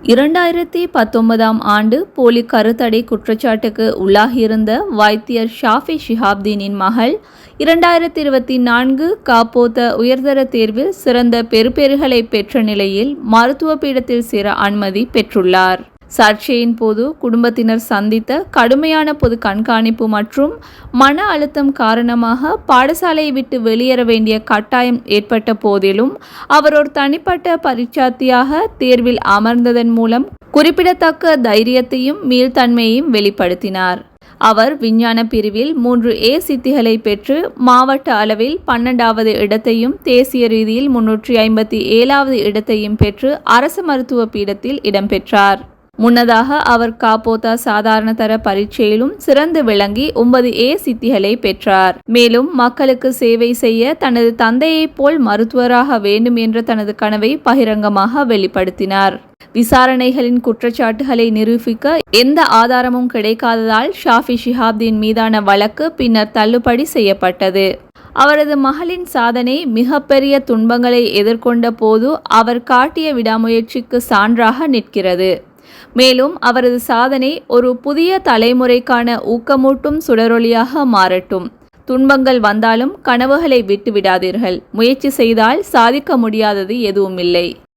2019ஆம் ஆண்டு போலி கருத்தடை குற்றச்சாட்டுக்கு உள்ளாகியிருந்த வைத்தியர் ஷாஃபி ஷிஹாப்தீனின் மகள் 2024 காப்போத்த உயர்தர தேர்வில் சிறந்த பெறுபேறுகளை பெற்ற நிலையில் மருத்துவ பீடத்தில் சேர அனுமதி பெற்றுள்ளார். சர்ச்சையின் போது குடும்பத்தினர் சந்தித்த கடுமையான பொது கண்காணிப்பு மற்றும் மன அழுத்தம் காரணமாக பாடசாலையை விட்டு வெளியேற வேண்டிய கட்டாயம் ஏற்பட்ட போதிலும் அவர் ஒரு தனிப்பட்ட பரீட்சார்த்தியாக தேர்வில் அமர்ந்ததன் மூலம் குறிப்பிடத்தக்க தைரியத்தையும் மீள்தன்மையையும் வெளிப்படுத்தினார். அவர் விஞ்ஞான பிரிவில் 3A சித்திகளை பெற்று மாவட்ட அளவில் 12வது இடத்தையும் தேசிய ரீதியில் 357வது இடத்தையும் பெற்று அரசு மருத்துவ பீடத்தில் இடம்பெற்றார். முன்னதாக அவர் காப்போத்தா சாதாரண தர பரீட்சையிலும் சிறந்து விளங்கி 9A சித்திகளை பெற்றார். மேலும் மக்களுக்கு சேவை செய்ய தனது தந்தையைப் போல் மருத்துவராக வேண்டும் என்ற தனது கனவை பகிரங்கமாக வெளிப்படுத்தினார். விசாரணைகளின் குற்றச்சாட்டுகளை நிரூபிக்க எந்த ஆதாரமும் கிடைக்காததால் ஷாஃபி ஷிஹாப்தீன் மீதான வழக்கு பின்னர் தள்ளுபடி செய்யப்பட்டது. அவரது மகளின் சாதனை மிகப்பெரிய துன்பங்களை எதிர்கொண்ட போது அவர் காட்டிய விடாமுயற்சிக்கு சான்றாக நிற்கிறது. மேலும் அவரது சாதனை ஒரு புதிய தலைமுறைக்கான ஊக்கமூட்டும் சுடரொளியாக மாறட்டும். துன்பங்கள் வந்தாலும் கனவுகளை விட்டு விடாதீர்கள். முயற்சி செய்தால் சாதிக்க முடியாதது எதுவுமில்லை.